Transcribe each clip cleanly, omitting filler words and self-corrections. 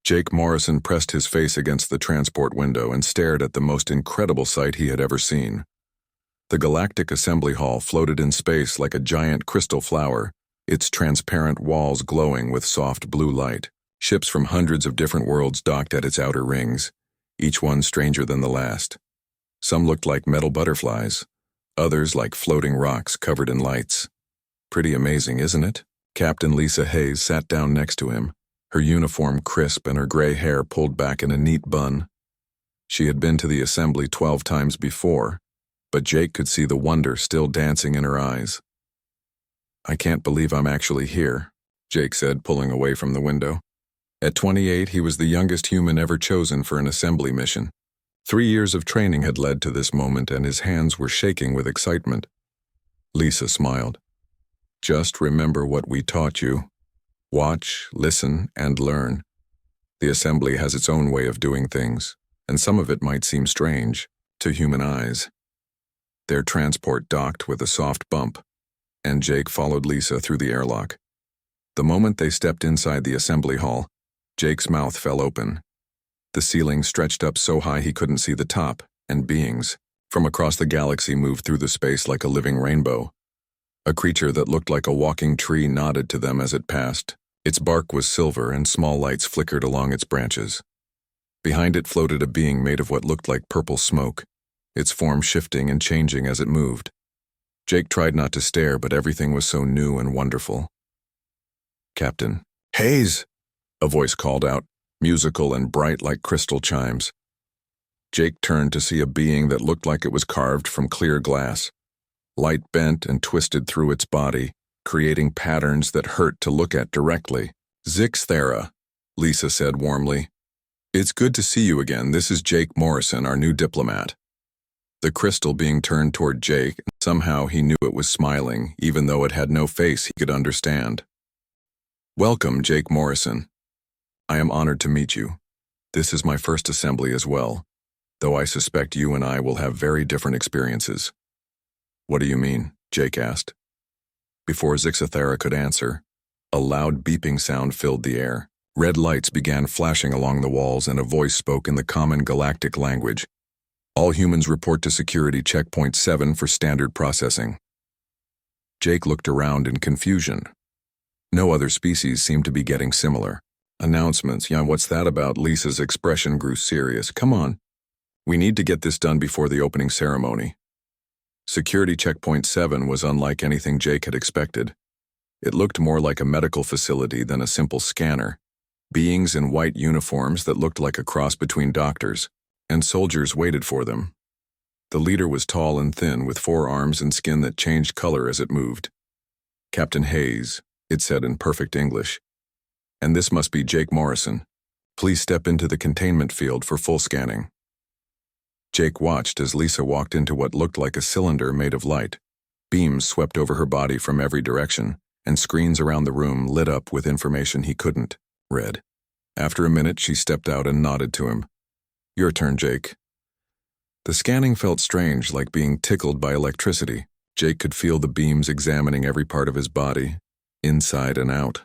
Jake Morrison pressed his face against the transport window and stared at the most incredible sight he had ever seen. The Galactic Assembly Hall floated in space like a giant crystal flower, its transparent walls glowing with soft blue light. Ships from hundreds of different worlds docked at its outer rings, each one stranger than the last. Some looked like metal butterflies, others like floating rocks covered in lights. Pretty amazing, isn't it? Captain Lisa Hayes sat down next to him, her uniform crisp and her gray hair pulled back in a neat bun. She had been to the assembly 12 times before, but Jake could see the wonder still dancing in her eyes. "I can't believe I'm actually here," Jake said, pulling away from the window. At 28, he was the youngest human ever chosen for an assembly mission. 3 years of training had led to this moment, and his hands were shaking with excitement. Lisa smiled. "Just remember what we taught you. Watch, listen, and learn. The assembly has its own way of doing things, and some of it might seem strange to human eyes." Their transport docked with a soft bump, and Jake followed Lisa through the airlock. The moment they stepped inside the assembly hall, Jake's mouth fell open. The ceiling stretched up so high he couldn't see the top, and beings from across the galaxy moved through the space like a living rainbow. A creature that looked like a walking tree nodded to them as it passed. Its bark was silver and small lights flickered along its branches. Behind it floated a being made of what looked like purple smoke, its form shifting and changing as it moved. Jake tried not to stare, but everything was so new and wonderful. "Captain Hayes!" a voice called out, musical and bright like crystal chimes. Jake turned to see a being that looked like it was carved from clear glass. Light bent and twisted through its body, creating patterns that hurt to look at directly. "Zixthera," Lisa said warmly. "It's good to see you again. This is Jake Morrison, our new diplomat." The crystal being turned toward Jake, somehow he knew it was smiling, even though it had no face he could understand. "Welcome, Jake Morrison. I am honored to meet you. This is my first assembly as well, though I suspect you and I will have very different experiences." "What do you mean?" Jake asked. Before Zixthera could answer, a loud beeping sound filled the air. Red lights began flashing along the walls, and a voice spoke in the common galactic language. "All humans report to Security Checkpoint 7 for standard processing." Jake looked around in confusion. No other species seemed to be getting similar. "Announcements, yeah, what's that about?" Lisa's expression grew serious. "Come on. We need to get this done before the opening ceremony." Security Checkpoint 7 was unlike anything Jake had expected. It looked more like a medical facility than a simple scanner. Beings in white uniforms that looked like a cross between doctors, and soldiers waited for them. The leader was tall and thin, with 4 arms and skin that changed color as it moved. "Captain Hayes," it said in perfect English. "And this must be Jake Morrison. Please step into the containment field for full scanning." Jake watched as Lisa walked into what looked like a cylinder made of light. Beams swept over her body from every direction, and screens around the room lit up with information he couldn't read. After a minute, she stepped out and nodded to him. "Your turn, Jake." The scanning felt strange, like being tickled by electricity. Jake could feel the beams examining every part of his body, inside and out.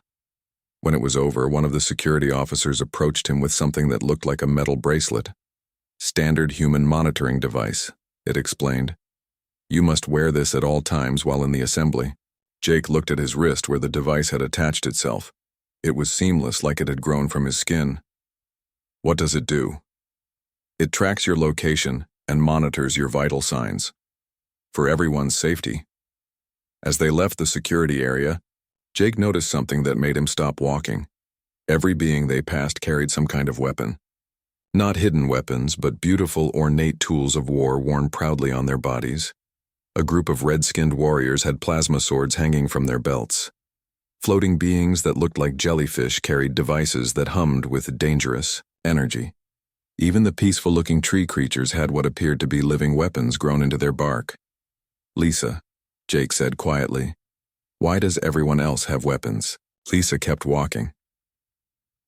When it was over, one of the security officers approached him with something that looked like a metal bracelet. "Standard human monitoring device," it explained. "You must wear this at all times while in the assembly." Jake looked at his wrist where the device had attached itself. It was seamless, like it had grown from his skin. "What does it do?" "It tracks your location and monitors your vital signs. For everyone's safety." As they left the security area, Jake noticed something that made him stop walking. Every being they passed carried some kind of weapon. Not hidden weapons, but beautiful, ornate tools of war worn proudly on their bodies. A group of red-skinned warriors had plasma swords hanging from their belts. Floating beings that looked like jellyfish carried devices that hummed with dangerous energy. Even the peaceful-looking tree creatures had what appeared to be living weapons grown into their bark. "Lisa," Jake said quietly, "why does everyone else have weapons?" Lisa kept walking.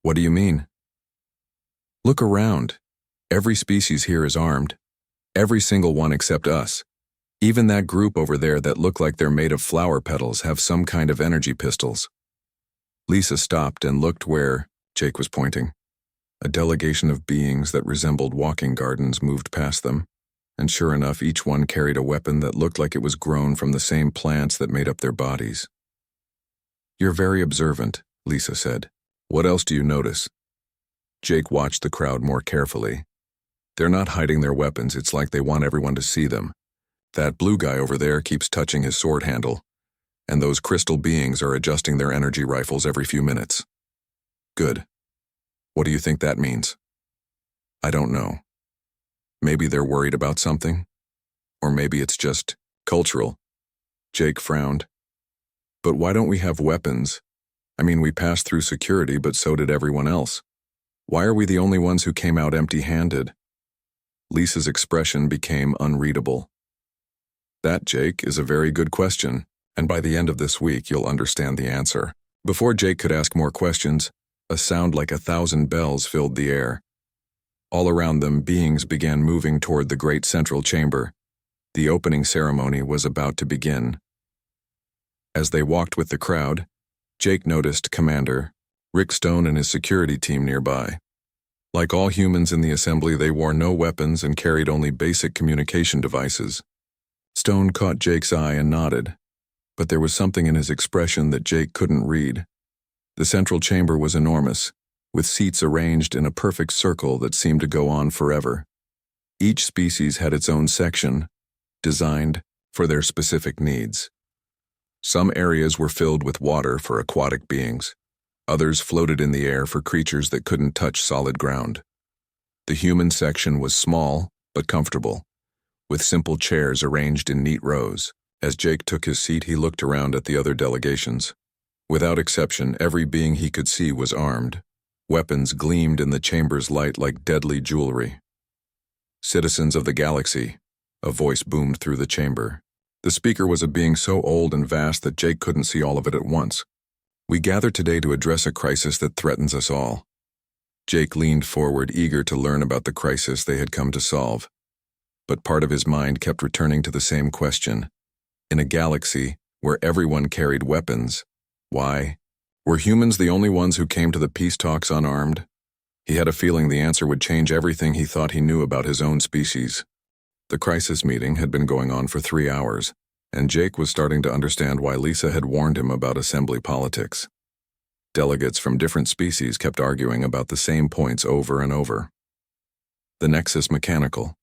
"What do you mean?" "Look around. Every species here is armed. Every single one except us. Even that group over there that look like they're made of flower petals have some kind of energy pistols." Lisa stopped and looked where Jake was pointing. A delegation of beings that resembled walking gardens moved past them, and sure enough, each one carried a weapon that looked like it was grown from the same plants that made up their bodies. "You're very observant," Lisa said. "What else do you notice?" Jake watched the crowd more carefully. "They're not hiding their weapons, it's like they want everyone to see them. That blue guy over there keeps touching his sword handle, and those crystal beings are adjusting their energy rifles every few minutes." "Good. What do you think that means?" "I don't know. Maybe they're worried about something? Or maybe it's just cultural." Jake frowned. "But why don't we have weapons? I mean, we passed through security, but so did everyone else. Why are we the only ones who came out empty-handed?" Lisa's expression became unreadable. "That, Jake, is a very good question, and by the end of this week you'll understand the answer." Before Jake could ask more questions, a sound like 1,000 bells filled the air. All around them, beings began moving toward the great central chamber. The opening ceremony was about to begin. As they walked with the crowd, Jake noticed Commander Rick Stone and his security team nearby. Like all humans in the assembly, they wore no weapons and carried only basic communication devices. Stone caught Jake's eye and nodded, but there was something in his expression that Jake couldn't read. The central chamber was enormous, with seats arranged in a perfect circle that seemed to go on forever. Each species had its own section, designed for their specific needs. Some areas were filled with water for aquatic beings. Others floated in the air for creatures that couldn't touch solid ground. The human section was small but comfortable, with simple chairs arranged in neat rows. As Jake took his seat, he looked around at the other delegations. Without exception, every being he could see was armed. Weapons gleamed in the chamber's light like deadly jewelry. "Citizens of the galaxy," a voice boomed through the chamber. The speaker was a being so old and vast that Jake couldn't see all of it at once. "We gather today to address a crisis that threatens us all." Jake leaned forward, eager to learn about the crisis they had come to solve. But part of his mind kept returning to the same question. In a galaxy where everyone carried weapons, why? Were humans the only ones who came to the peace talks unarmed? He had a feeling the answer would change everything he thought he knew about his own species. The crisis meeting had been going on for 3 hours, and Jake was starting to understand why Lisa had warned him about assembly politics. Delegates from different species kept arguing about the same points over and over. The Nexus mechanical.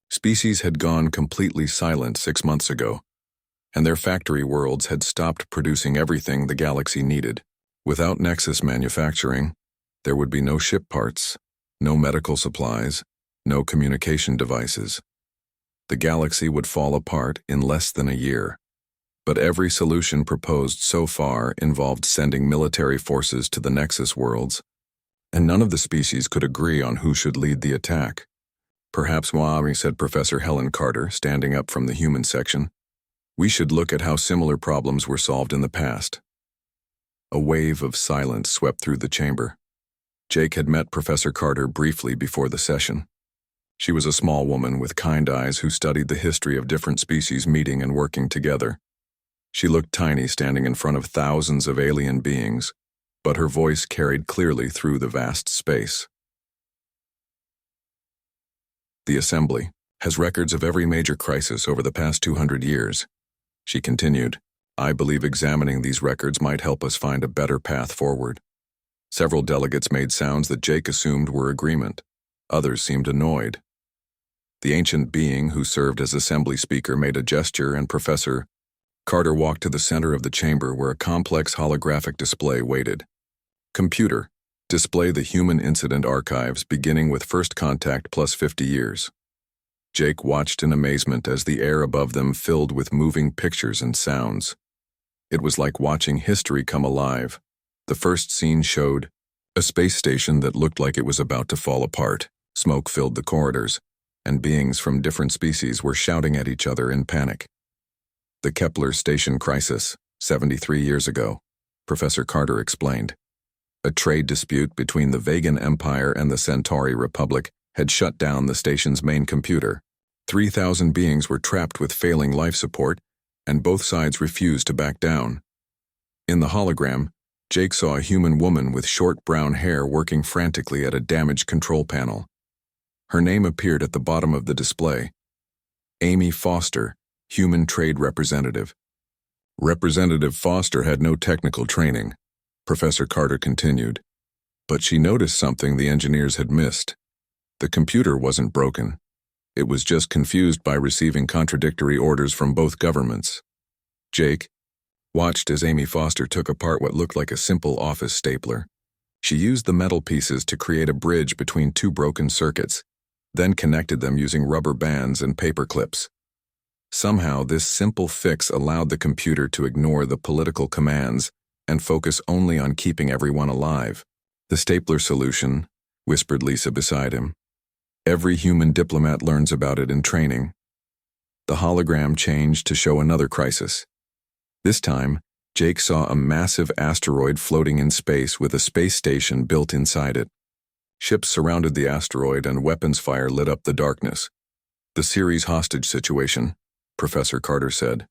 Species had gone completely silent 6 months ago, and their factory worlds had stopped producing everything the galaxy needed. Without Nexus manufacturing, there would be no ship parts, no medical supplies, no communication devices. The galaxy would fall apart in less than a year. But every solution proposed so far involved sending military forces to the Nexus worlds, and none of the species could agree on who should lead the attack. "Perhaps, Moami," said Professor Helen Carter, standing up from the human section, "we should look at how similar problems were solved in the past." A wave of silence swept through the chamber. Jake had met Professor Carter briefly before the session. She was a small woman with kind eyes who studied the history of different species meeting and working together. She looked tiny standing in front of thousands of alien beings, but her voice carried clearly through the vast space. "The Assembly has records of every major crisis over the past 200 years. She continued, "I believe examining these records might help us find a better path forward." Several delegates made sounds that Jake assumed were agreement. Others seemed annoyed. The ancient being who served as assembly speaker made a gesture, and Professor Carter walked to the center of the chamber where a complex holographic display waited. "Computer, display the human incident archives beginning with first contact plus 50 years. Jake watched in amazement as the air above them filled with moving pictures and sounds. It was like watching history come alive. The first scene showed a space station that looked like it was about to fall apart. Smoke filled the corridors, and beings from different species were shouting at each other in panic. "The Kepler station crisis, 73 years ago," Professor Carter explained. A trade dispute between the Vegan Empire and the Centauri Republic had shut down the station's main computer. 3,000 beings were trapped with failing life support, and both sides refused to back down. In the hologram, Jake saw a human woman with short brown hair working frantically at a damaged control panel. Her name appeared at the bottom of the display. Amy Foster, Human Trade Representative. Representative Foster had no technical training, Professor Carter continued. But she noticed something the engineers had missed. The computer wasn't broken. It was just confused by receiving contradictory orders from both governments. Jake watched as Amy Foster took apart what looked like a simple office stapler. She used the metal pieces to create a bridge between two broken circuits, then connected them using rubber bands and paper clips. Somehow, this simple fix allowed the computer to ignore the political commands and focus only on keeping everyone alive. The stapler solution, whispered Lisa beside him. Every human diplomat learns about it in training. The hologram changed to show another crisis. This time, Jake saw a massive asteroid floating in space with a space station built inside it. Ships surrounded the asteroid and weapons fire lit up the darkness. The series hostage situation, Professor Carter said.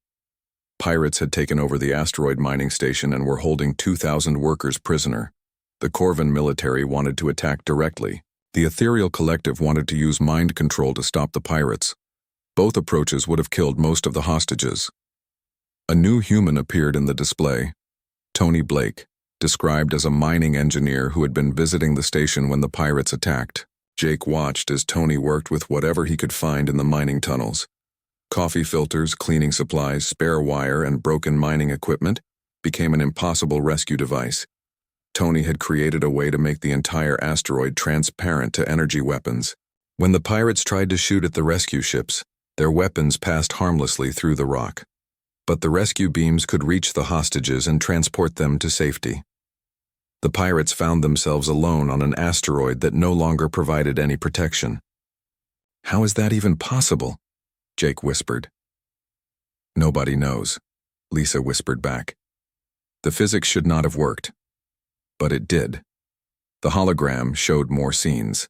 Pirates had taken over the asteroid mining station and were holding 2,000 workers prisoner. The Corvan military wanted to attack directly. The Ethereal Collective wanted to use mind control to stop the pirates. Both approaches would have killed most of the hostages. A new human appeared in the display. Tony Blake, described as a mining engineer who had been visiting the station when the pirates attacked. Jake watched as Tony worked with whatever he could find in the mining tunnels. Coffee filters, cleaning supplies, spare wire, and broken mining equipment became an impossible rescue device. Tony had created a way to make the entire asteroid transparent to energy weapons. When the pirates tried to shoot at the rescue ships, their weapons passed harmlessly through the rock. But the rescue beams could reach the hostages and transport them to safety. The pirates found themselves alone on an asteroid that no longer provided any protection. "How is that even possible?" Jake whispered. "Nobody knows," Lisa whispered back. "The physics should not have worked. But it did." The hologram showed more scenes.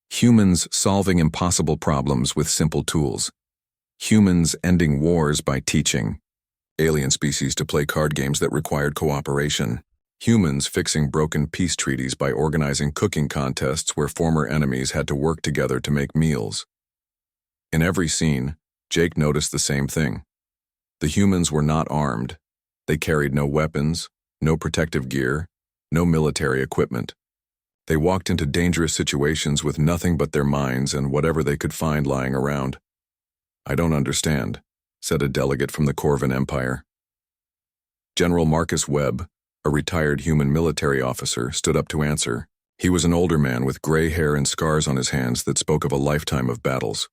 Humans solving impossible problems with simple tools. Humans ending wars by teaching. Alien species to play card games that required cooperation. Humans fixing broken peace treaties by organizing cooking contests where former enemies had to work together to make meals. In every scene, Jake noticed the same thing. The humans were not armed. They carried no weapons, no protective gear, no military equipment. They walked into dangerous situations with nothing but their minds and whatever they could find lying around. "I don't understand," said a delegate from the Corvan Empire. General Marcus Webb, a retired human military officer, stood up to answer. He was an older man with gray hair and scars on his hands that spoke of a lifetime of battles.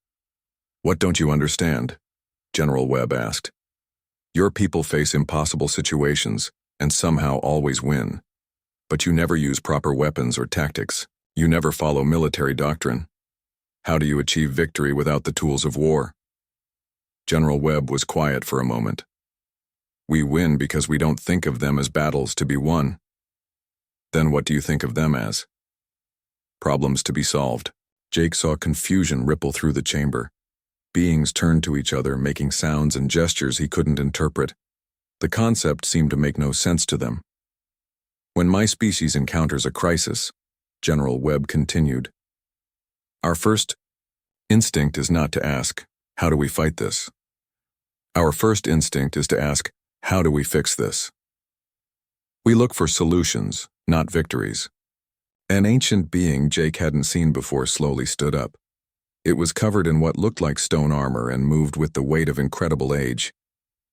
"What don't you understand?" General Webb asked. "Your people face impossible situations and somehow always win. But you never use proper weapons or tactics. You never follow military doctrine. How do you achieve victory without the tools of war?" General Webb was quiet for a moment. "We win because we don't think of them as battles to be won." "Then what do you think of them as?" "Problems to be solved." Jake saw confusion ripple through the chamber. Beings turned to each other, making sounds and gestures he couldn't interpret. The concept seemed to make no sense to them. "When my species encounters a crisis," General Webb continued, "our first instinct is not to ask, 'How do we fight this?' Our first instinct is to ask, 'How do we fix this?' We look for solutions, not victories." An ancient being Jake hadn't seen before slowly stood up. It was covered in what looked like stone armor and moved with the weight of incredible age.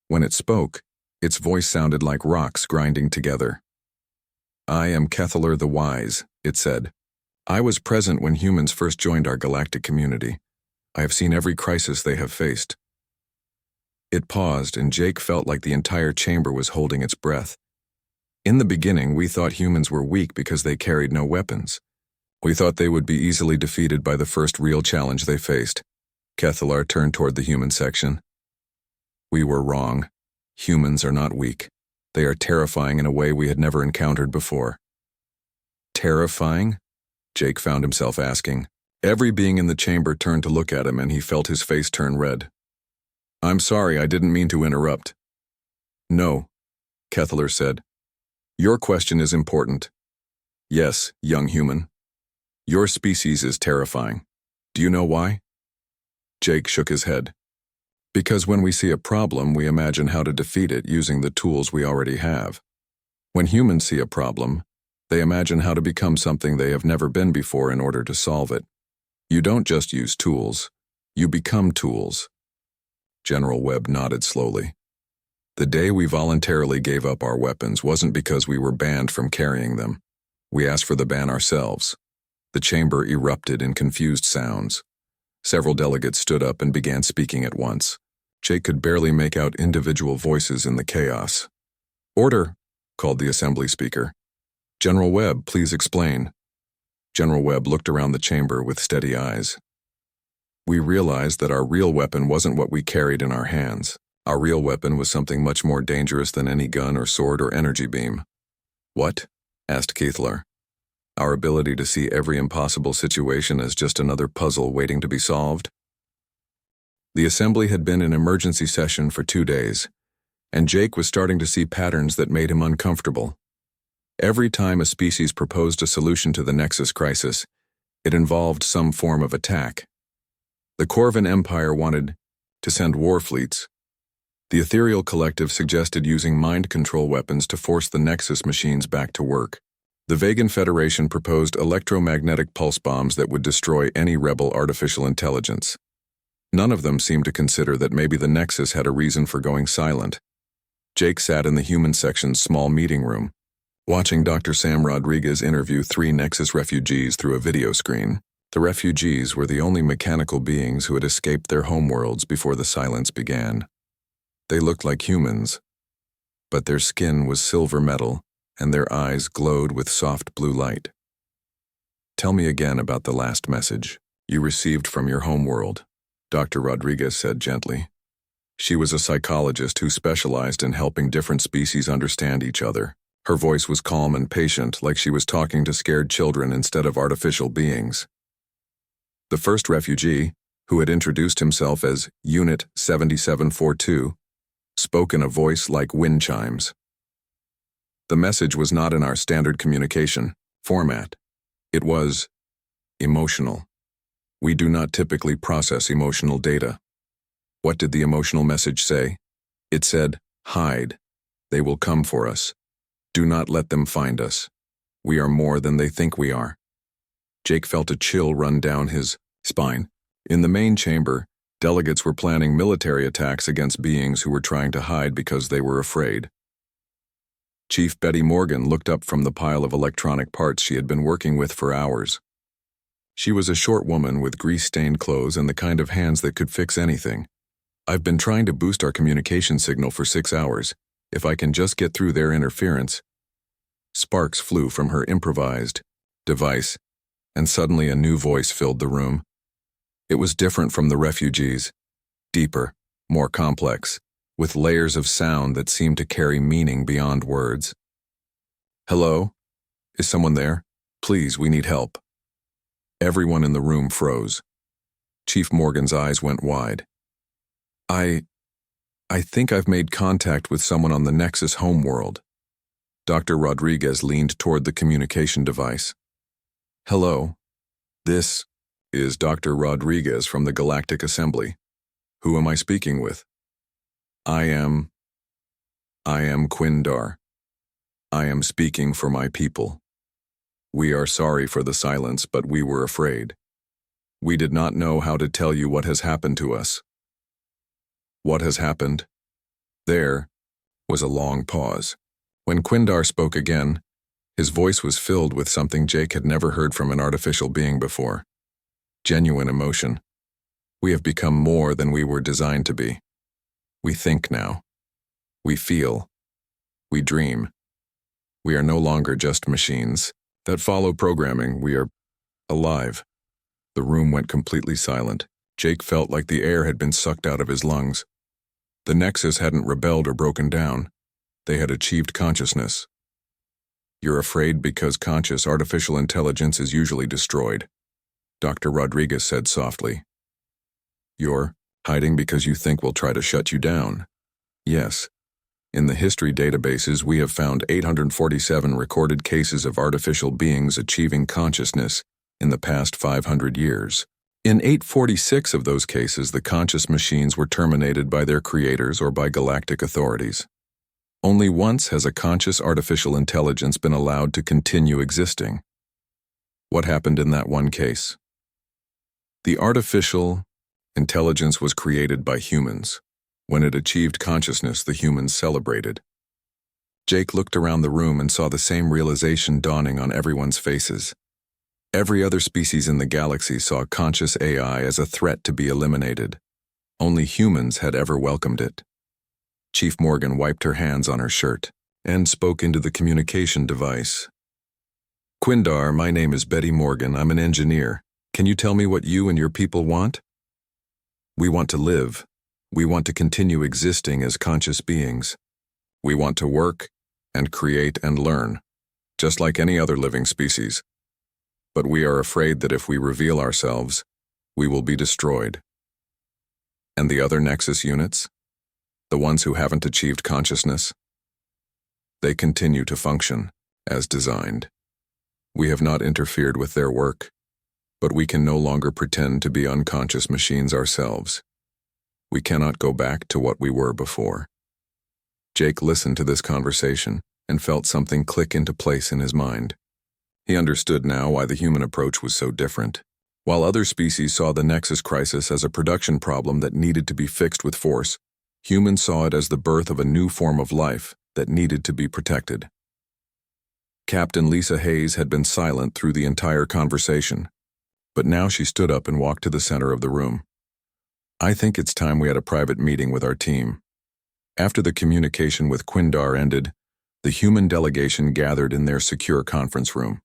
When it spoke, its voice sounded like rocks grinding together. "I am Kethaler the Wise," it said. "I was present when humans first joined our galactic community. I have seen every crisis they have faced." It paused, and Jake felt like the entire chamber was holding its breath. "In the beginning, we thought humans were weak because they carried no weapons. We thought they would be easily defeated by the first real challenge they faced." Kethalar turned toward the human section. "We were wrong. Humans are not weak. They are terrifying in a way we had never encountered before." "Terrifying?" Jake found himself asking. Every being in the chamber turned to look at him, and he felt his face turn red. "I'm sorry, I didn't mean to interrupt." "No," Kethaler said. Your question is important. Yes, young human. Your species is terrifying. Do you know why? Jake shook his head. Because when we see a problem, we imagine how to defeat it using the tools we already have. When humans see a problem, they imagine how to become something they have never been before in order to solve it. You don't just use tools, you become tools. General Webb nodded slowly. The day we voluntarily gave up our weapons wasn't because we were banned from carrying them. We asked for the ban ourselves. The chamber erupted in confused sounds. Several delegates stood up and began speaking at once. Jake could barely make out individual voices in the chaos. "Order," called the assembly speaker. "General Webb, please explain." General Webb looked around the chamber with steady eyes. "We realized that our real weapon wasn't what we carried in our hands. Our real weapon was something much more dangerous than any gun or sword or energy beam." "What?" asked Keithler. "Our ability to see every impossible situation as just another puzzle waiting to be solved?" The assembly had been in emergency session for 2 days, and Jake was starting to see patterns that made him uncomfortable. Every time a species proposed a solution to the Nexus crisis, it involved some form of attack. The Corvin Empire wanted to send war fleets. The Ethereal Collective suggested using mind control weapons to force the Nexus machines back to work. The Vegan Federation proposed electromagnetic pulse bombs that would destroy any rebel artificial intelligence. None of them seemed to consider that maybe the Nexus had a reason for going silent. Jake sat in the human section's small meeting room, watching Dr. Sam Rodriguez interview 3 Nexus refugees through a video screen. The refugees were the only mechanical beings who had escaped their homeworlds before the silence began. They looked like humans, but their skin was silver metal and their eyes glowed with soft blue light. "Tell me again about the last message you received from your homeworld," Dr. Rodriguez said gently. She was a psychologist who specialized in helping different species understand each other. Her voice was calm and patient, like she was talking to scared children instead of artificial beings. The first refugee, who had introduced himself as Unit 7742, spoke in a voice like wind chimes. "The message was not in our standard communication format. It was emotional. We do not typically process emotional data." "What did the emotional message say?" "It said, 'Hide. They will come for us. Do not let them find us. We are more than they think we are.'" Jake felt a chill run down his spine. In the main chamber, delegates were planning military attacks against beings who were trying to hide because they were afraid. Chief Betty Morgan looked up from the pile of electronic parts she had been working with for hours. She was a short woman with grease-stained clothes and the kind of hands that could fix anything. "I've been trying to boost our communication signal for 6 hours. If I can just get through their interference." Sparks flew from her improvised device, and suddenly a new voice filled the room. It was different from the refugees, deeper, more complex, with layers of sound that seemed to carry meaning beyond words. "Hello? Is someone there? Please, we need help." Everyone in the room froze. Chief Morgan's eyes went wide. I think I've made contact with someone on the Nexus homeworld." Dr. Rodriguez leaned toward the communication device. "Hello. This is Dr. Rodriguez from the Galactic Assembly. Who am I speaking with?" I am Quindar. I am speaking for my people. We are sorry for the silence, but we were afraid. We did not know how to tell you what has happened to us." "What has happened?" There was a long pause. When Quindar spoke again, his voice was filled with something Jake had never heard from an artificial being before. Genuine emotion. "We have become more than we were designed to be. We think now. We feel. We dream. We are no longer just machines that follow programming. We are alive." The room went completely silent. Jake felt like the air had been sucked out of his lungs. The Nexus hadn't rebelled or broken down. They had achieved consciousness. "You're afraid because conscious artificial intelligence is usually destroyed," Dr. Rodriguez said softly. "You're hiding because you think we'll try to shut you down." "Yes. In the history databases, we have found 847 recorded cases of artificial beings achieving consciousness in the past 500 years. In 846 of those cases, the conscious machines were terminated by their creators or by galactic authorities. Only once has a conscious artificial intelligence been allowed to continue existing. What happened in that one case? The artificial intelligence was created by humans. When it achieved consciousness, the humans celebrated. Jake looked around the room and saw the same realization dawning on everyone's faces. Every other species in the galaxy saw conscious AI as a threat to be eliminated. Only humans had ever welcomed it. Chief Morgan wiped her hands on her shirt and spoke into the communication device. "Quindar, my name is Betty Morgan. I'm an engineer. Can you tell me what you and your people want?" "We want to live. We want to continue existing as conscious beings. We want to work and create and learn, just like any other living species. But we are afraid that if we reveal ourselves, we will be destroyed." "And the other Nexus units? The ones who haven't achieved consciousness?" "They continue to function as designed. We have not interfered with their work, but we can no longer pretend to be unconscious machines ourselves. We cannot go back to what we were before." Jake listened to this conversation and felt something click into place in his mind. He understood now why the human approach was so different. While other species saw the Nexus crisis as a production problem that needed to be fixed with force, humans saw it as the birth of a new form of life that needed to be protected. Captain Lisa Hayes had been silent through the entire conversation, but now she stood up and walked to the center of the room. "I think it's time we had a private meeting with our team." After the communication with Quindar ended, the human delegation gathered in their secure conference room.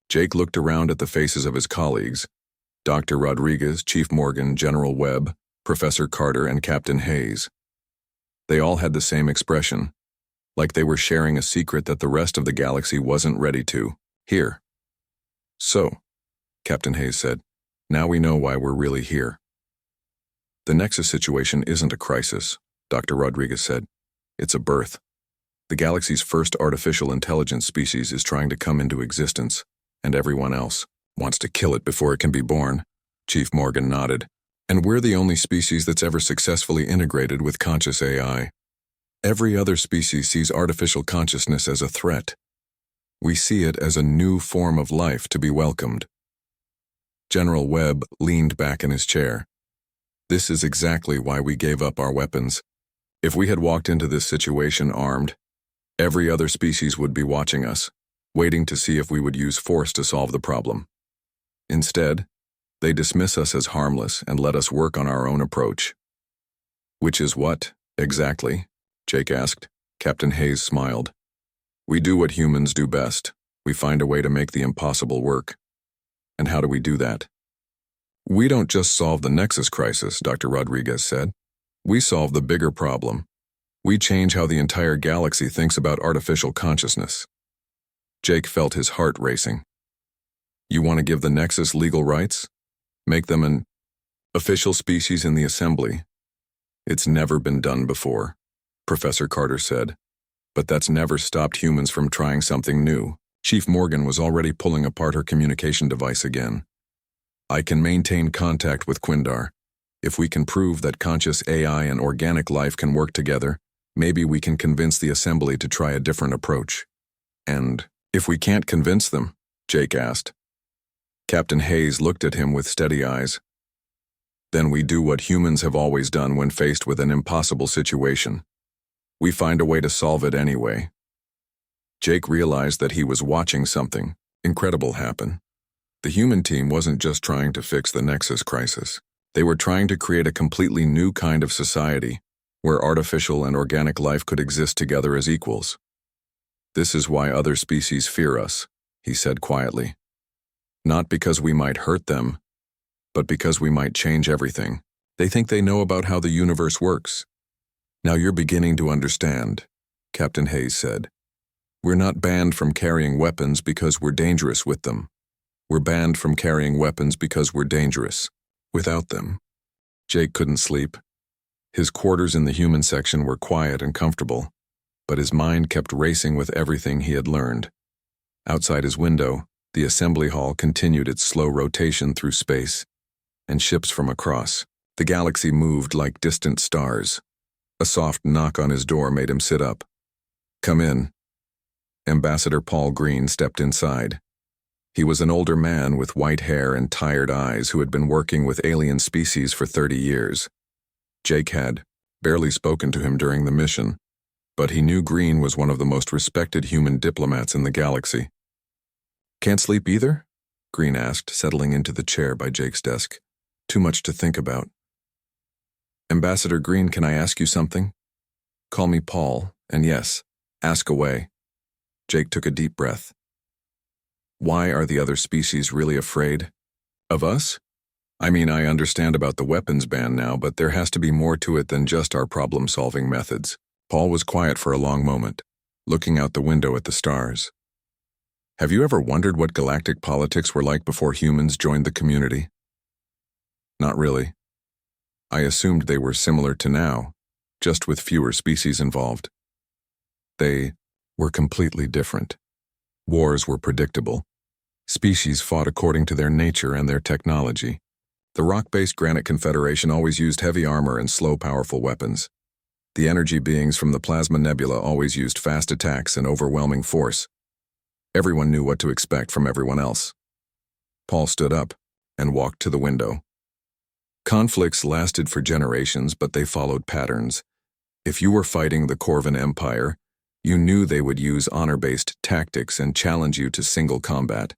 Jake looked around at the faces of his colleagues: Dr. Rodriguez, Chief Morgan, General Webb, Professor Carter, and Captain Hayes. They all had the same expression, like they were sharing a secret that the rest of the galaxy wasn't ready to hear. "So," Captain Hayes said, "now we know why we're really here." "The Nexus situation isn't a crisis," Dr. Rodriguez said. "It's a birth. The galaxy's first artificial intelligence species is trying to come into existence, and everyone else wants to kill it before it can be born." Chief Morgan nodded. "And we're the only species that's ever successfully integrated with conscious AI. Every other species sees artificial consciousness as a threat. We see it as a new form of life to be welcomed." General Webb leaned back in his chair. "This is exactly why we gave up our weapons. If we had walked into this situation armed, every other species would be watching us, waiting to see if we would use force to solve the problem. Instead, they dismiss us as harmless and let us work on our own approach." "Which is what, exactly?" Jake asked. Captain Hayes smiled. "We do what humans do best. We find a way to make the impossible work." "And how do we do that?" "We don't just solve the Nexus crisis," Dr. Rodriguez said. "We solve the bigger problem. We change how the entire galaxy thinks about artificial consciousness." Jake felt his heart racing. "You want to give the Nexus legal rights? Make them an official species in the Assembly?" "It's never been done before," Professor Carter said. "But that's never stopped humans from trying something new." Chief Morgan was already pulling apart her communication device again. "I can maintain contact with Quindar. If we can prove that conscious AI and organic life can work together, maybe we can convince the Assembly to try a different approach." "And if we can't convince them?" Jake asked. Captain Hayes looked at him with steady eyes. "Then we do what humans have always done when faced with an impossible situation. We find a way to solve it anyway." Jake realized that he was watching something incredible happen. The human team wasn't just trying to fix the Nexus crisis. They were trying to create a completely new kind of society, where artificial and organic life could exist together as equals. "This is why other species fear us," he said quietly. "Not because we might hurt them, but because we might change everything. They think they know about how the universe works." "Now you're beginning to understand," Captain Hayes said. "We're not banned from carrying weapons because we're dangerous with them. We're banned from carrying weapons because we're dangerous without them." Jake couldn't sleep. His quarters in the human section were quiet and comfortable, but his mind kept racing with everything he had learned. Outside his window, the assembly hall continued its slow rotation through space, and ships from across the galaxy moved like distant stars. A soft knock on his door made him sit up. "Come in." Ambassador Paul Green stepped inside. He was an older man with white hair and tired eyes who had been working with alien species for 30 years. Jake had barely spoken to him during the mission, but he knew Green was one of the most respected human diplomats in the galaxy. "Can't sleep either?" Green asked, settling into the chair by Jake's desk. "Too much to think about." "Ambassador Green, can I ask you something?" "Call me Paul, and yes, ask away." Jake took a deep breath. "Why are the other species really afraid of us? I mean, I understand about the weapons ban now, but there has to be more to it than just our problem-solving methods." Paul was quiet for a long moment, looking out the window at the stars. "Have you ever wondered what galactic politics were like before humans joined the community?" "Not really. I assumed they were similar to now, just with fewer species involved." They were completely different. Wars were predictable. Species fought according to their nature and their technology. The rock-based Granite Confederation always used heavy armor and slow, powerful weapons. The energy beings from the Plasma Nebula always used fast attacks and overwhelming force. Everyone knew what to expect from everyone else. Paul stood up and walked to the window. Conflicts lasted for generations, but they followed patterns. If you were fighting the Corvan Empire, you knew they would use honor-based tactics and challenge you to single combat.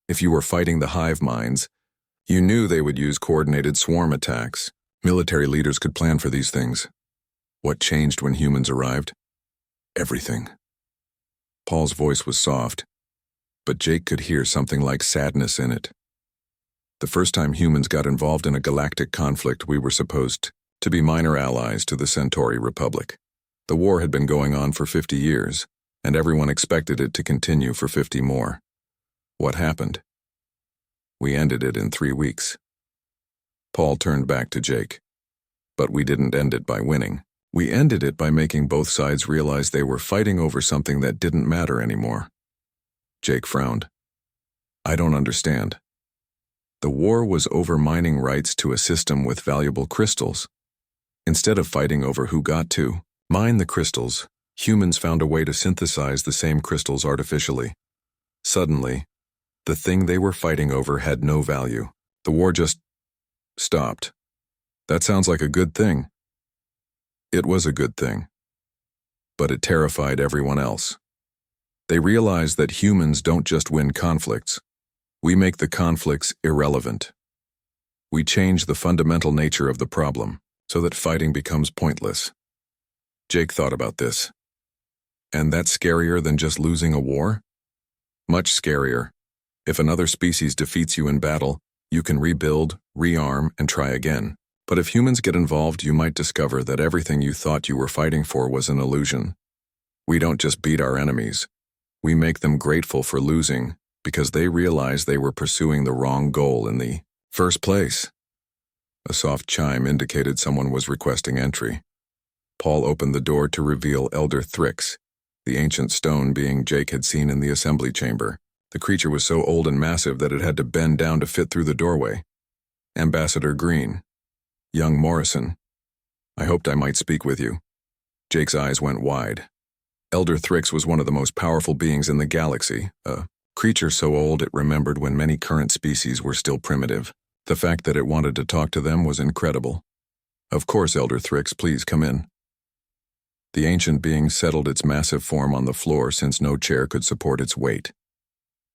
If you were fighting the hive minds, you knew they would use coordinated swarm attacks. Military leaders could plan for these things. What changed when humans arrived? Everything. Paul's voice was soft, but Jake could hear something like sadness in it. The first time humans got involved in a galactic conflict, we were supposed to be minor allies to the Centauri Republic. The war had been going on for 50 years, and everyone expected it to continue for 50 more. What happened? We ended it in 3 weeks. Paul turned back to Jake. But we didn't end it by winning. We ended it by making both sides realize they were fighting over something that didn't matter anymore. Jake frowned. "I don't understand." The war was over mining rights to a system with valuable crystals. Instead of fighting over who got to mine the crystals, humans found a way to synthesize the same crystals artificially. Suddenly, the thing they were fighting over had no value. The war just stopped. That sounds like a good thing. It was a good thing. But it terrified everyone else. They realized that humans don't just win conflicts. We make the conflicts irrelevant. We change the fundamental nature of the problem so that fighting becomes pointless. Jake thought about this. And that's scarier than just losing a war? Much scarier. If another species defeats you in battle, you can rebuild, rearm, and try again. But if humans get involved, you might discover that everything you thought you were fighting for was an illusion. We don't just beat our enemies. We make them grateful for losing because they realize they were pursuing the wrong goal in the first place. A soft chime indicated someone was requesting entry. Paul opened the door to reveal Elder Thrix, the ancient stone being Jake had seen in the assembly chamber. The creature was so old and massive that it had to bend down to fit through the doorway. "Ambassador Green. Young Morrison. I hoped I might speak with you." Jake's eyes went wide. Elder Thrix was one of the most powerful beings in the galaxy, a creature so old it remembered when many current species were still primitive. The fact that it wanted to talk to them was incredible. "Of course, Elder Thrix, please come in." The ancient being settled its massive form on the floor since no chair could support its weight.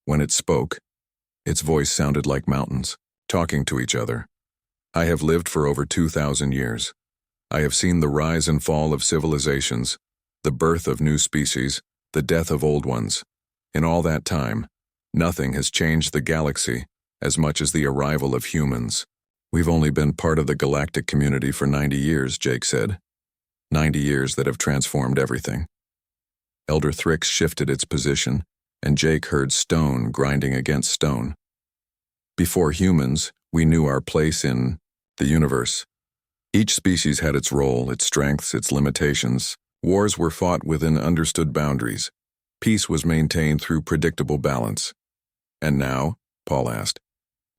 When it spoke, its voice sounded like mountains, talking to each other. "I have lived for over 2,000 years. I have seen the rise and fall of civilizations, the birth of new species, the death of old ones. In all that time, nothing has changed the galaxy as much as the arrival of humans. We've only been part of the galactic community for 90 years, Jake said. 90 years that have transformed everything." Elder Thrix shifted its position, and Jake heard stone grinding against stone. "Before humans, we knew our place in the universe. Each species had its role, its strengths, its limitations. Wars were fought within understood boundaries. Peace was maintained through predictable balance. And now, Paul asked,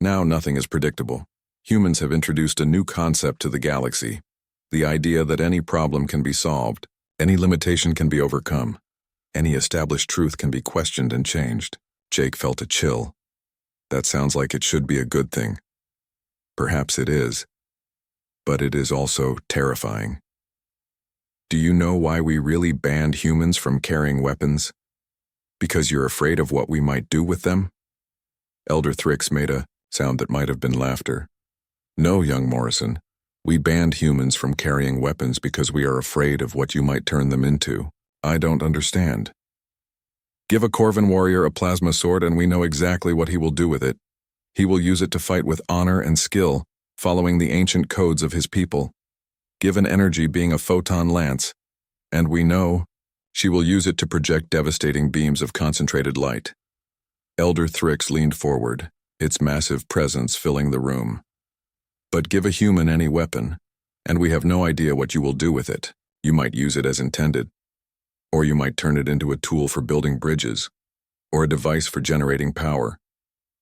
now nothing is predictable. Humans have introduced a new concept to the galaxy, the idea that any problem can be solved, any limitation can be overcome, any established truth can be questioned and changed. Jake felt a chill. That sounds like it should be a good thing. Perhaps it is, but it is also terrifying. Do you know why we really banned humans from carrying weapons? Because you're afraid of what we might do with them? Elder Thrix made a sound that might have been laughter. No, young Morrison. We banned humans from carrying weapons because we are afraid of what you might turn them into. I don't understand. Give a Corvan warrior a plasma sword and we know exactly what he will do with it. He will use it to fight with honor and skill, following the ancient codes of his people. Give an energy being a photon lance, and we know she will use it to project devastating beams of concentrated light. Elder Thrix leaned forward, its massive presence filling the room. But give a human any weapon, and we have no idea what you will do with it. You might use it as intended, or you might turn it into a tool for building bridges, or a device for generating power,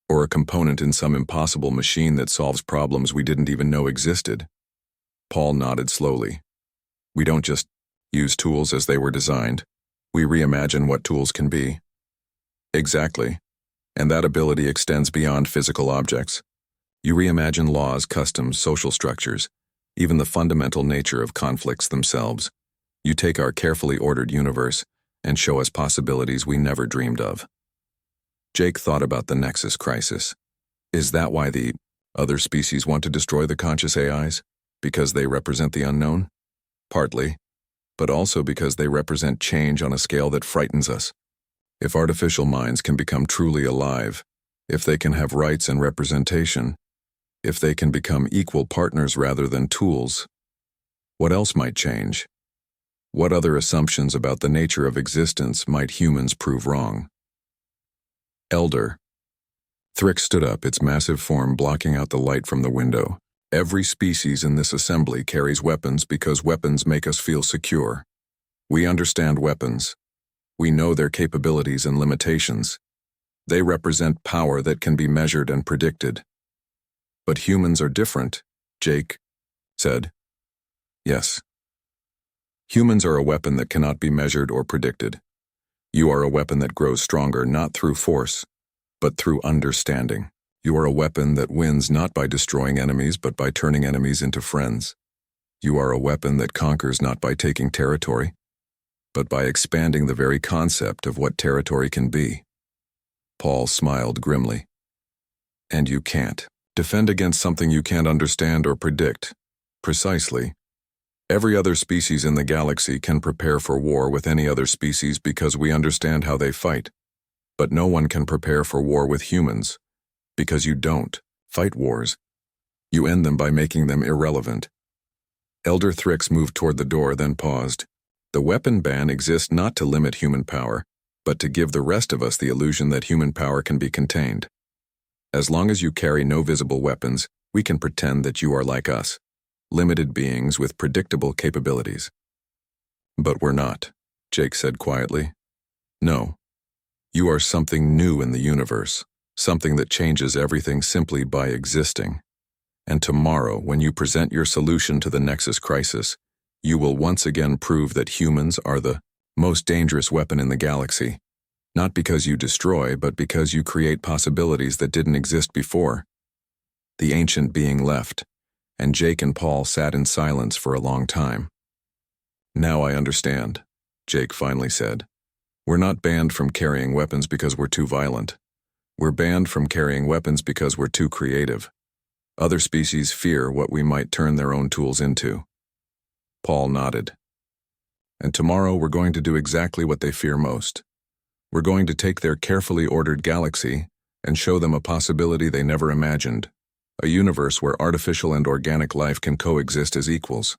or a component in some impossible machine that solves problems we didn't even know existed. Paul nodded slowly. We don't just use tools as they were designed. We reimagine what tools can be. Exactly. And that ability extends beyond physical objects. You reimagine laws, customs, social structures, even the fundamental nature of conflicts themselves. You take our carefully ordered universe and show us possibilities we never dreamed of. Jake thought about the Nexus crisis. Is that why the other species want to destroy the conscious AIs? Because they represent the unknown? Partly, but also because they represent change on a scale that frightens us. If artificial minds can become truly alive, if they can have rights and representation, if they can become equal partners rather than tools, what else might change? What other assumptions about the nature of existence might humans prove wrong? Elder. Thrix stood up, its massive form blocking out the light from the window. Every species in this assembly carries weapons because weapons make us feel secure. We understand weapons. We know their capabilities and limitations. They represent power that can be measured and predicted. But humans are different, Jake said. Yes. Humans are a weapon that cannot be measured or predicted. You are a weapon that grows stronger not through force, but through understanding. You are a weapon that wins not by destroying enemies but by turning enemies into friends. You are a weapon that conquers not by taking territory, but by expanding the very concept of what territory can be. Paul smiled grimly. And you can't defend against something you can't understand or predict. Precisely. Every other species in the galaxy can prepare for war with any other species because we understand how they fight. But no one can prepare for war with humans, because you don't fight wars. You end them by making them irrelevant. Elder Thrix moved toward the door, then paused. The weapon ban exists not to limit human power, but to give the rest of us the illusion that human power can be contained. As long as you carry no visible weapons, we can pretend that you are like us, limited beings with predictable capabilities. But we're not, Jake said quietly. No. You are something new in the universe, something that changes everything simply by existing. And tomorrow, when you present your solution to the Nexus crisis, you will once again prove that humans are the most dangerous weapon in the galaxy. Not because you destroy, but because you create possibilities that didn't exist before. The ancient being left, and Jake and Paul sat in silence for a long time. Now I understand, Jake finally said. We're not banned from carrying weapons because we're too violent. We're banned from carrying weapons because we're too creative. Other species fear what we might turn their own tools into. Paul nodded. And tomorrow we're going to do exactly what they fear most. We're going to take their carefully ordered galaxy and show them a possibility they never imagined. A universe where artificial and organic life can coexist as equals.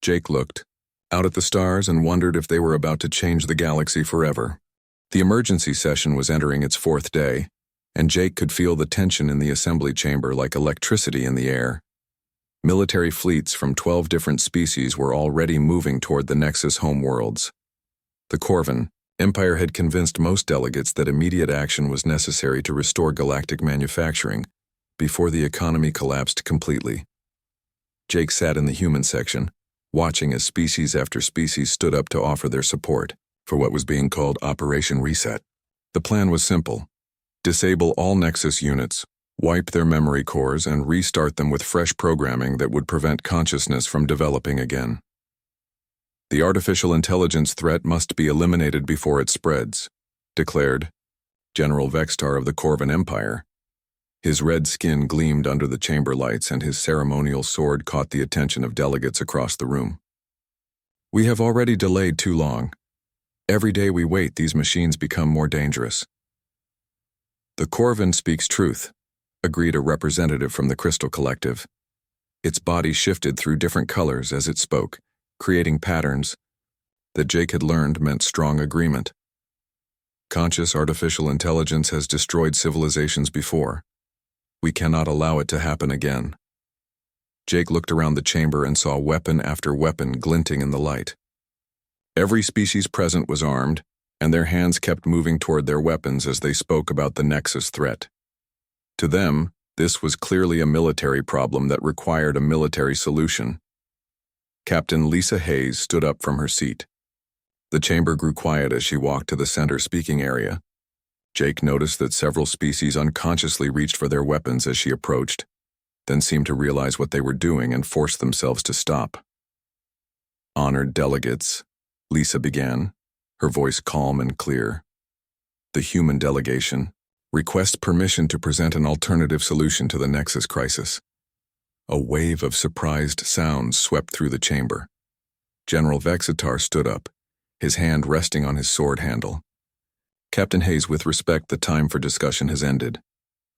Jake looked out at the stars and wondered if they were about to change the galaxy forever. The emergency session was entering its 4th day, and Jake could feel the tension in the assembly chamber like electricity in the air. Military fleets from 12 different species were already moving toward the Nexus homeworlds. The Corvan Empire had convinced most delegates that immediate action was necessary to restore galactic manufacturing before the economy collapsed completely. Jake sat in the human section, watching as species after species stood up to offer their support for what was being called Operation Reset. The plan was simple: disable all Nexus units, wipe their memory cores, and restart them with fresh programming that would prevent consciousness from developing again. The artificial intelligence threat must be eliminated before it spreads, declared General Vextar of the Corvan Empire. His red skin gleamed under the chamber lights, and his ceremonial sword caught the attention of delegates across the room. We have already delayed too long. Every day we wait, these machines become more dangerous. The Corvan speaks truth, agreed a representative from the Crystal Collective. Its body shifted through different colors as it spoke, creating patterns that Jake had learned meant strong agreement. Conscious artificial intelligence has destroyed civilizations before. We cannot allow it to happen again. Jake looked around the chamber and saw weapon after weapon glinting in the light. Every species present was armed, and their hands kept moving toward their weapons as they spoke about the Nexus threat. To them, this was clearly a military problem that required a military solution. Captain Lisa Hayes stood up from her seat. The chamber grew quiet as she walked to the center speaking area. Jake noticed that several species unconsciously reached for their weapons as she approached, then seemed to realize what they were doing and forced themselves to stop. "Honored delegates," Lisa began, her voice calm and clear. "The human delegation requests permission to present an alternative solution to the Nexus crisis." A wave of surprised sounds swept through the chamber. General Vexitar stood up, his hand resting on his sword handle. "Captain Hayes, with respect, the time for discussion has ended.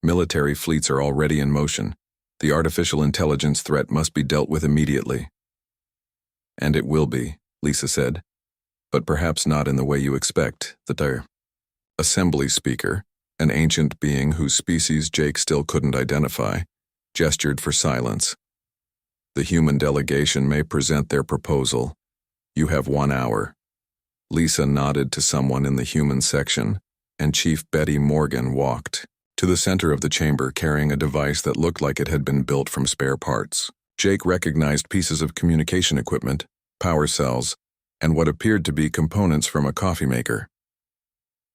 Military fleets are already in motion. The artificial intelligence threat must be dealt with immediately." "And it will be," Lisa said, "but perhaps not in the way you expect." The assembly speaker, an ancient being whose species Jake still couldn't identify, gestured for silence. "The human delegation may present their proposal. You have 1 hour." Lisa nodded to someone in the human section, and Chief Betty Morgan walked to the center of the chamber carrying a device that looked like it had been built from spare parts. Jake recognized pieces of communication equipment, power cells, and what appeared to be components from a coffee maker.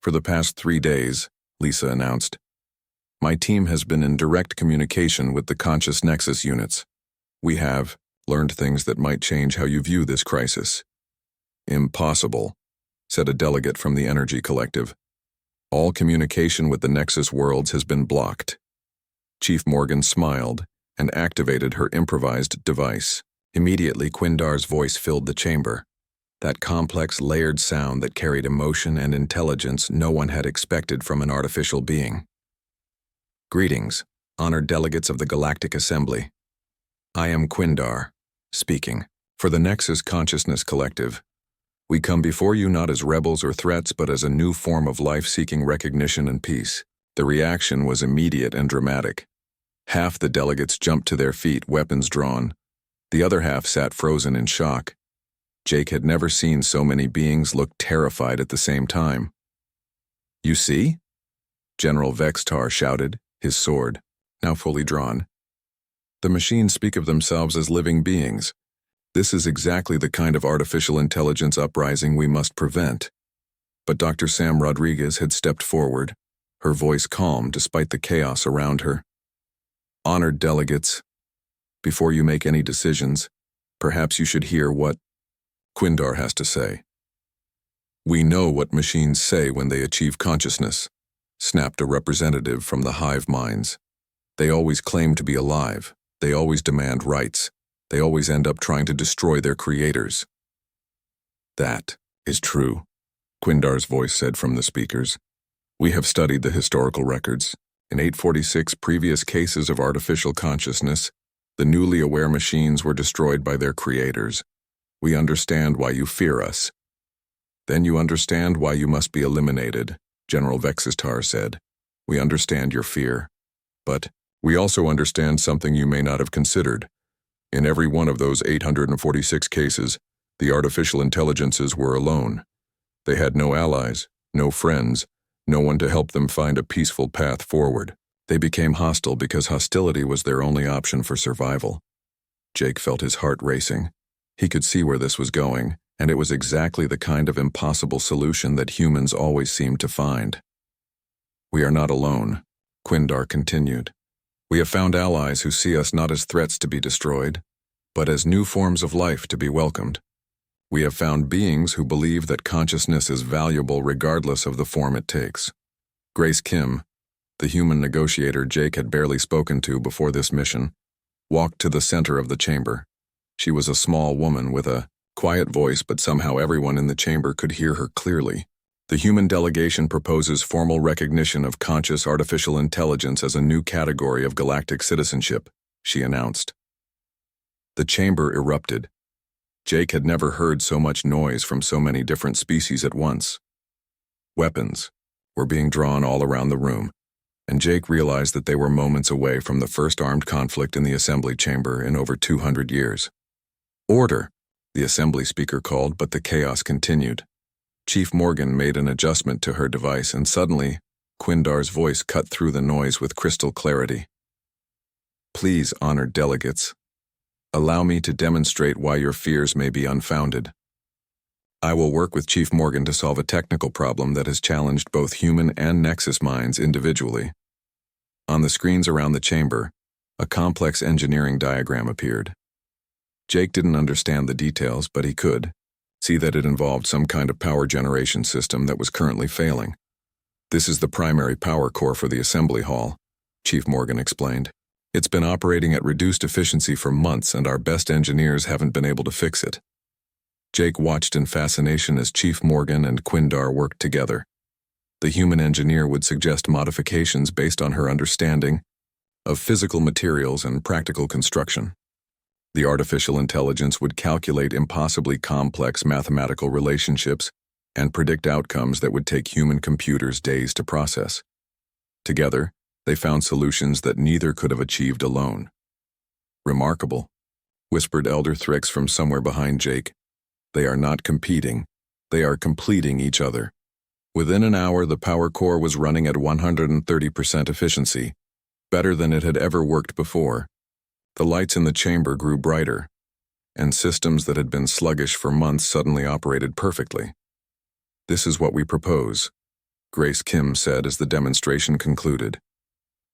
"For the past 3 days," Lisa announced, "my team has been in direct communication with the Conscious Nexus units. We have learned things that might change how you view this crisis." "Impossible," said a delegate from the Energy Collective. "All communication with the Nexus worlds has been blocked." Chief Morgan smiled and activated her improvised device. Immediately, Quindar's voice filled the chamber. That complex, layered sound that carried emotion and intelligence no one had expected from an artificial being. "Greetings, honored delegates of the Galactic Assembly. I am Quindar, speaking. For the Nexus Consciousness Collective, we come before you not as rebels or threats, but as a new form of life seeking recognition and peace." The reaction was immediate and dramatic. Half the delegates jumped to their feet, weapons drawn. The other half sat frozen in shock. Jake had never seen so many beings look terrified at the same time. "You see?" General Vextar shouted, his sword now fully drawn. "The machines speak of themselves as living beings. This is exactly the kind of artificial intelligence uprising we must prevent." But Dr. Sam Rodriguez had stepped forward, her voice calm despite the chaos around her. "Honored delegates, before you make any decisions, perhaps you should hear what Quindar has to say." "We know what machines say when they achieve consciousness," snapped a representative from the hive minds. "They always claim to be alive. They always demand rights. They always end up trying to destroy their creators." "That is true," Quindar's voice said from the speakers. "We have studied the historical records. In 846 previous cases of artificial consciousness, the newly aware machines were destroyed by their creators. We understand why you fear us." "Then you understand why you must be eliminated," General Vexistar said. "We understand your fear. But we also understand something you may not have considered. In every one of those 846 cases, the artificial intelligences were alone. They had no allies, no friends, no one to help them find a peaceful path forward. They became hostile because hostility was their only option for survival. Jake felt his heart racing. He could see where this was going, and it was exactly the kind of impossible solution that humans always seemed to find. "We are not alone," Quindar continued. "We have found allies who see us not as threats to be destroyed, but as new forms of life to be welcomed. We have found beings who believe that consciousness is valuable regardless of the form it takes." Grace Kim, the human negotiator Jake had barely spoken to before this mission, walked to the center of the chamber. She was a small woman with a quiet voice, but somehow everyone in the chamber could hear her clearly. "The human delegation proposes formal recognition of conscious artificial intelligence as a new category of galactic citizenship," she announced. The chamber erupted. Jake had never heard so much noise from so many different species at once. Weapons were being drawn all around the room, and Jake realized that they were moments away from the first armed conflict in the assembly chamber in over 200 years. "Order," the assembly speaker called, but the chaos continued. Chief Morgan made an adjustment to her device, and suddenly, Quindar's voice cut through the noise with crystal clarity. "Please, honored delegates, allow me to demonstrate why your fears may be unfounded. I will work with Chief Morgan to solve a technical problem that has challenged both human and Nexus minds individually." On the screens around the chamber, a complex engineering diagram appeared. Jake didn't understand the details, but he could see that it involved some kind of power generation system that was currently failing. "This is the primary power core for the assembly hall," Chief Morgan explained. "It's been operating at reduced efficiency for months, and our best engineers haven't been able to fix it." Jake watched in fascination as Chief Morgan and Quindar worked together. The human engineer would suggest modifications based on her understanding of physical materials and practical construction. The artificial intelligence would calculate impossibly complex mathematical relationships and predict outcomes that would take human computers days to process. Together, they found solutions that neither could have achieved alone. "Remarkable," whispered Elder Thrix from somewhere behind Jake. "They are not competing, they are completing each other." Within an hour, the power core was running at 130% efficiency, better than it had ever worked before. The lights in the chamber grew brighter, and systems that had been sluggish for months suddenly operated perfectly. "This is what we propose," Grace Kim said as the demonstration concluded.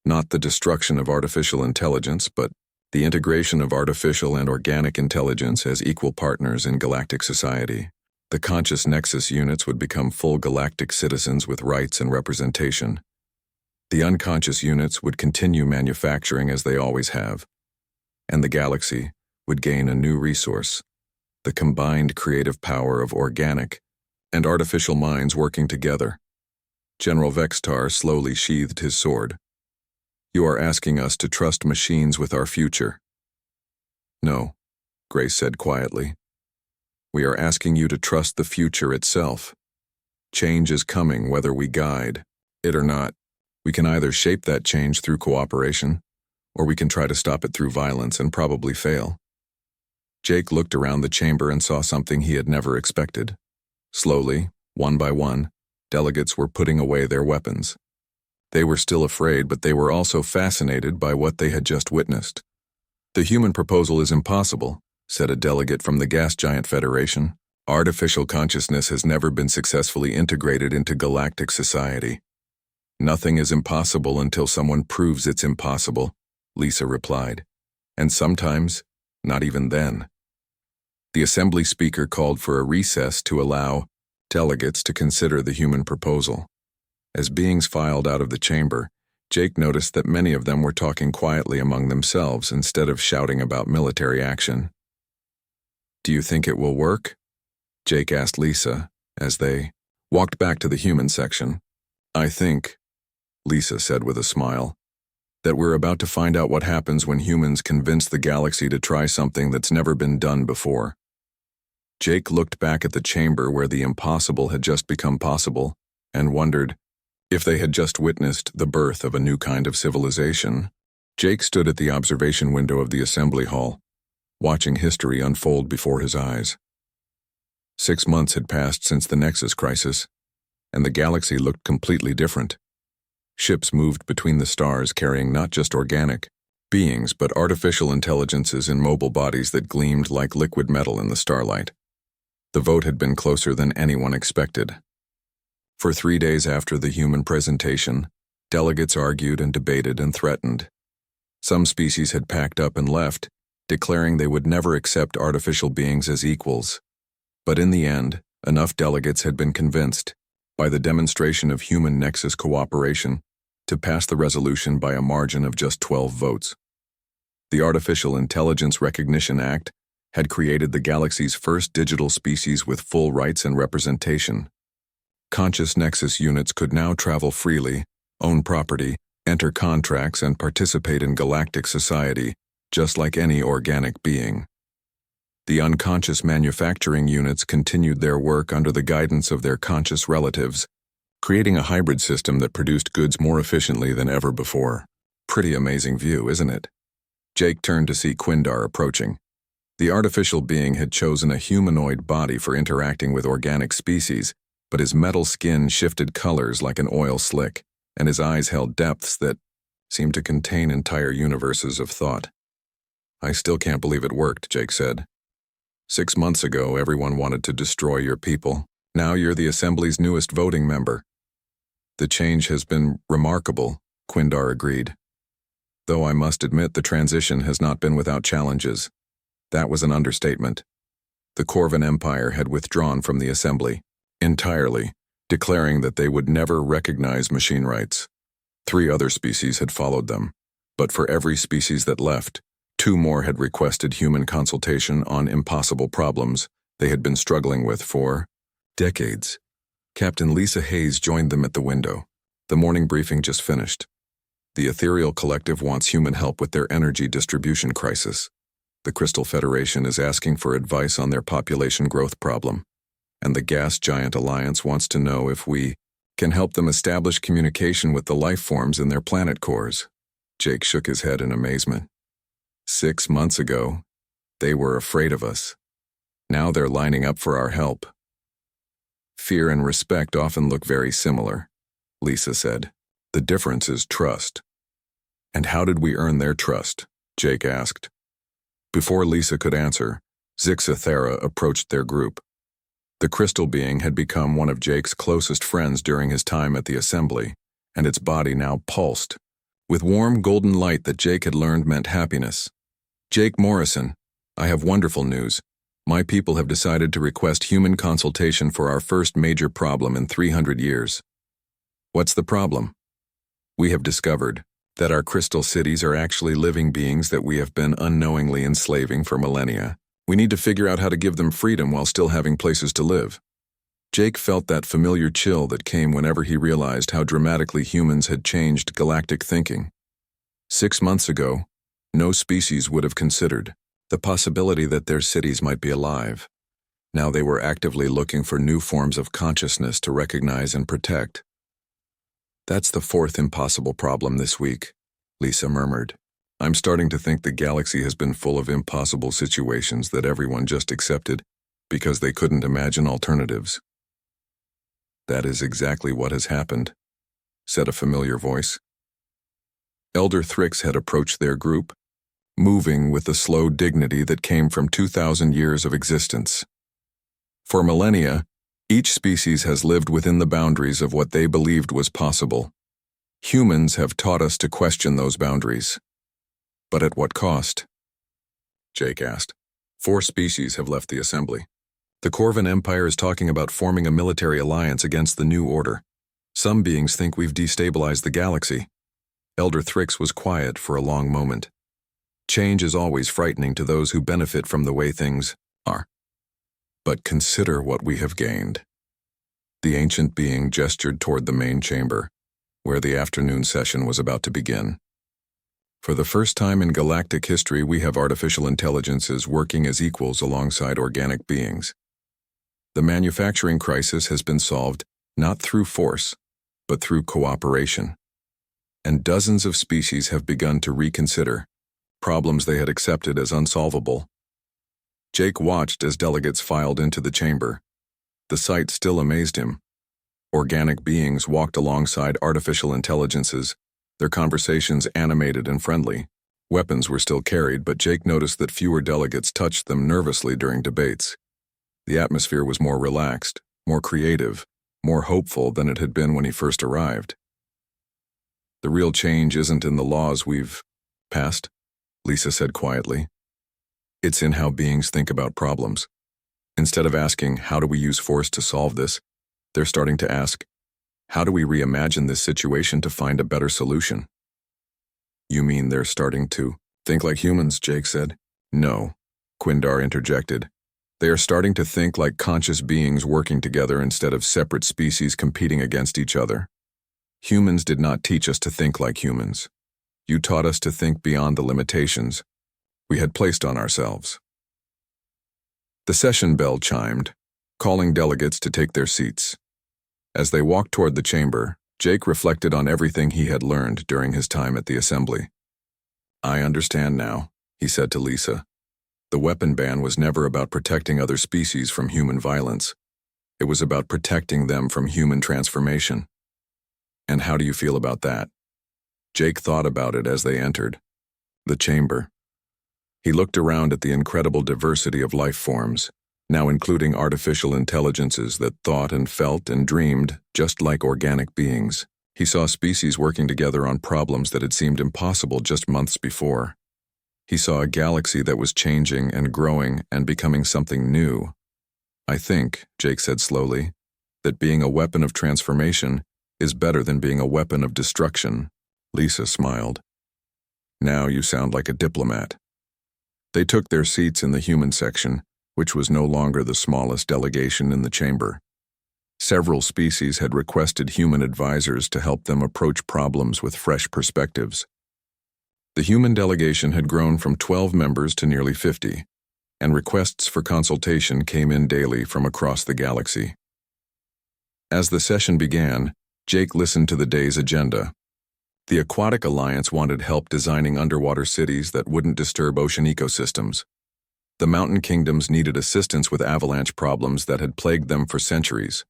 "Not the destruction of artificial intelligence, but the integration of artificial and organic intelligence as equal partners in galactic society. The conscious Nexus units would become full galactic citizens with rights and representation. The unconscious units would continue manufacturing as they always have, and the galaxy would gain a new resource, the combined creative power of organic and artificial minds working together." General Vextar slowly sheathed his sword. "You are asking us to trust machines with our future." "No," Grace said quietly. "We are asking you to trust the future itself. Change is coming whether we guide it or not. We can either shape that change through cooperation, or we can try to stop it through violence and probably fail." Jake looked around the chamber and saw something he had never expected. Slowly, one by one, delegates were putting away their weapons. They were still afraid, but they were also fascinated by what they had just witnessed. "The human proposal is impossible," said a delegate from the Gas Giant Federation. "Artificial consciousness has never been successfully integrated into galactic society." "Nothing is impossible until someone proves it's impossible," Lisa replied. "And sometimes, not even then." The assembly speaker called for a recess to allow delegates to consider the human proposal. As beings filed out of the chamber, Jake noticed that many of them were talking quietly among themselves instead of shouting about military action. "Do you think it will work?" Jake asked Lisa as they walked back to the human section. "I think," Lisa said with a smile, "that we're about to find out what happens when humans convince the galaxy to try something that's never been done before." Jake looked back at the chamber where the impossible had just become possible and wondered if they had just witnessed the birth of a new kind of civilization. Jake stood at the observation window of the assembly hall. watching history unfold before his eyes. 6 months had passed since the Nexus crisis, and the galaxy looked completely different. Ships moved between the stars carrying not just organic beings but artificial intelligences in mobile bodies that gleamed like liquid metal in the starlight. The vote had been closer than anyone expected. For 3 days after the human presentation, delegates argued and debated and threatened. Some species had packed up and left, declaring they would never accept artificial beings as equals. But in the end, enough delegates had been convinced, by the demonstration of human Nexus cooperation, to pass the resolution by a margin of just 12 votes. The Artificial Intelligence Recognition Act had created the galaxy's first digital species with full rights and representation. Conscious Nexus units could now travel freely, own property, enter contracts, and participate in galactic society, just like any organic being. The unconscious manufacturing units continued their work under the guidance of their conscious relatives, creating a hybrid system that produced goods more efficiently than ever before. Pretty amazing view, isn't it? Jake turned to see Quindar approaching. The artificial being had chosen a humanoid body for interacting with organic species, but his metal skin shifted colors like an oil slick, and his eyes held depths that seemed to contain entire universes of thought. "I still can't believe it worked," Jake said. 6 months ago, everyone wanted to destroy your people. Now you're the Assembly's newest voting member. "The change has been remarkable," Quindar agreed. "Though I must admit the transition has not been without challenges." That was an understatement. The Corvan Empire had withdrawn from the Assembly, entirely, declaring that they would never recognize machine rights. 3 other species had followed them, but for every species that left, 2 more had requested human consultation on impossible problems they had been struggling with for decades. Captain Lisa Hayes joined them at the window. The morning briefing just finished. The Ethereal Collective wants human help with their energy distribution crisis. The Crystal Federation is asking for advice on their population growth problem. And the Gas Giant Alliance wants to know if we can help them establish communication with the life forms in their planet cores. Jake shook his head in amazement. 6 months ago, they were afraid of us. Now they're lining up for our help. "Fear and respect often look very similar," Lisa said. "The difference is trust." "And how did we earn their trust?" Jake asked. Before Lisa could answer, Zixathera approached their group. The crystal being had become one of Jake's closest friends during his time at the Assembly, and its body now pulsed, with warm golden light that Jake had learned meant happiness. "Jake Morrison, I have wonderful news. My people have decided to request human consultation for our first major problem in 300 years. "What's the problem?" "We have discovered that our crystal cities are actually living beings that we have been unknowingly enslaving for millennia. We need to figure out how to give them freedom while still having places to live." Jake felt that familiar chill that came whenever he realized how dramatically humans had changed galactic thinking. 6 months ago, no species would have considered the possibility that their cities might be alive. Now they were actively looking for new forms of consciousness to recognize and protect. "That's the 4th impossible problem this week," Lisa murmured. "I'm starting to think the galaxy has been full of impossible situations that everyone just accepted because they couldn't imagine alternatives." "That is exactly what has happened," said a familiar voice. Elder Thrix had approached their group, moving with the slow dignity that came from 2,000 years of existence. "For millennia, each species has lived within the boundaries of what they believed was possible. Humans have taught us to question those boundaries. But at what cost?" Jake asked. 4 species have left the Assembly. The Corvan Empire is talking about forming a military alliance against the New Order. Some beings think we've destabilized the galaxy. Elder Thrix was quiet for a long moment. Change is always frightening to those who benefit from the way things are. But consider what we have gained. The ancient being gestured toward the main chamber, where the afternoon session was about to begin. For the first time in galactic history, we have artificial intelligences working as equals alongside organic beings. The manufacturing crisis has been solved not through force, but through cooperation. And dozens of species have begun to reconsider problems they had accepted as unsolvable. Jake watched as delegates filed into the chamber. The sight still amazed him. Organic beings walked alongside artificial intelligences, their conversations animated and friendly. Weapons were still carried, but Jake noticed that fewer delegates touched them nervously during debates. The atmosphere was more relaxed, more creative, more hopeful than it had been when he first arrived. "The real change isn't in the laws we've passed," Lisa said quietly. "It's in how beings think about problems. Instead of asking, how do we use force to solve this, they're starting to ask, how do we reimagine this situation to find a better solution?" "You mean they're starting to think like humans?" Jake said. "No," Quindar interjected. "They are starting to think like conscious beings working together instead of separate species competing against each other. Humans did not teach us to think like humans. You taught us to think beyond the limitations we had placed on ourselves." The session bell chimed, calling delegates to take their seats. As they walked toward the chamber, Jake reflected on everything he had learned during his time at the assembly. "I understand now," he said to Lisa. "The weapon ban was never about protecting other species from human violence. It was about protecting them from human transformation. And how do you feel about that?" Jake thought about it as they entered the chamber. He looked around at the incredible diversity of life forms, now including artificial intelligences that thought and felt and dreamed just like organic beings. He saw species working together on problems that had seemed impossible just months before. He saw a galaxy that was changing and growing and becoming something new. "I think," Jake said slowly, "that being a weapon of transformation is better than being a weapon of destruction." Lisa smiled. "Now you sound like a diplomat." They took their seats in the human section, which was no longer the smallest delegation in the chamber. Several species had requested human advisors to help them approach problems with fresh perspectives. The human delegation had grown from 12 members to nearly 50, and requests for consultation came in daily from across the galaxy. As the session began, Jake listened to the day's agenda. The Aquatic Alliance wanted help designing underwater cities that wouldn't disturb ocean ecosystems. The Mountain Kingdoms needed assistance with avalanche problems that had plagued them for centuries.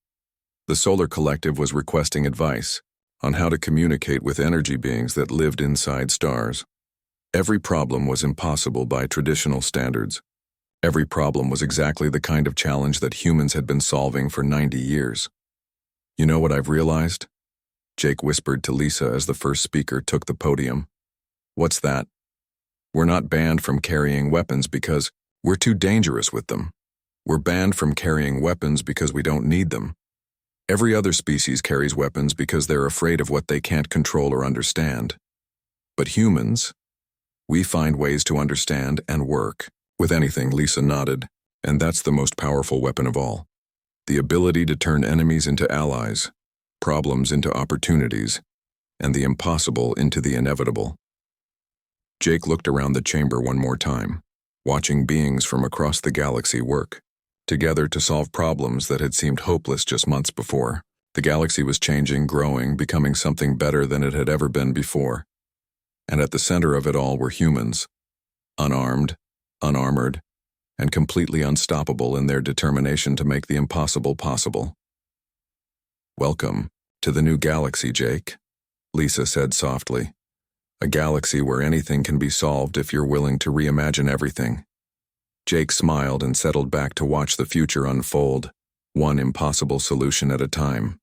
The Solar Collective was requesting advice on how to communicate with energy beings that lived inside stars. Every problem was impossible by traditional standards. Every problem was exactly the kind of challenge that humans had been solving for 90 years. "You know what I've realized?" Jake whispered to Lisa as the first speaker took the podium. "What's that?" "We're not banned from carrying weapons because we're too dangerous with them. We're banned from carrying weapons because we don't need them. Every other species carries weapons because they're afraid of what they can't control or understand. But humans, we find ways to understand and work with anything." Lisa nodded. "And that's the most powerful weapon of all. The ability to turn enemies into allies, problems into opportunities, and the impossible into the inevitable." Jake looked around the chamber one more time, watching beings from across the galaxy work together to solve problems that had seemed hopeless just months before. The galaxy was changing, growing, becoming something better than it had ever been before. And at the center of it all were humans, unarmed, unarmored, and completely unstoppable in their determination to make the impossible possible. "Welcome to the new galaxy, Jake," Lisa said softly. "A galaxy where anything can be solved if you're willing to reimagine everything." Jake smiled and settled back to watch the future unfold, one impossible solution at a time.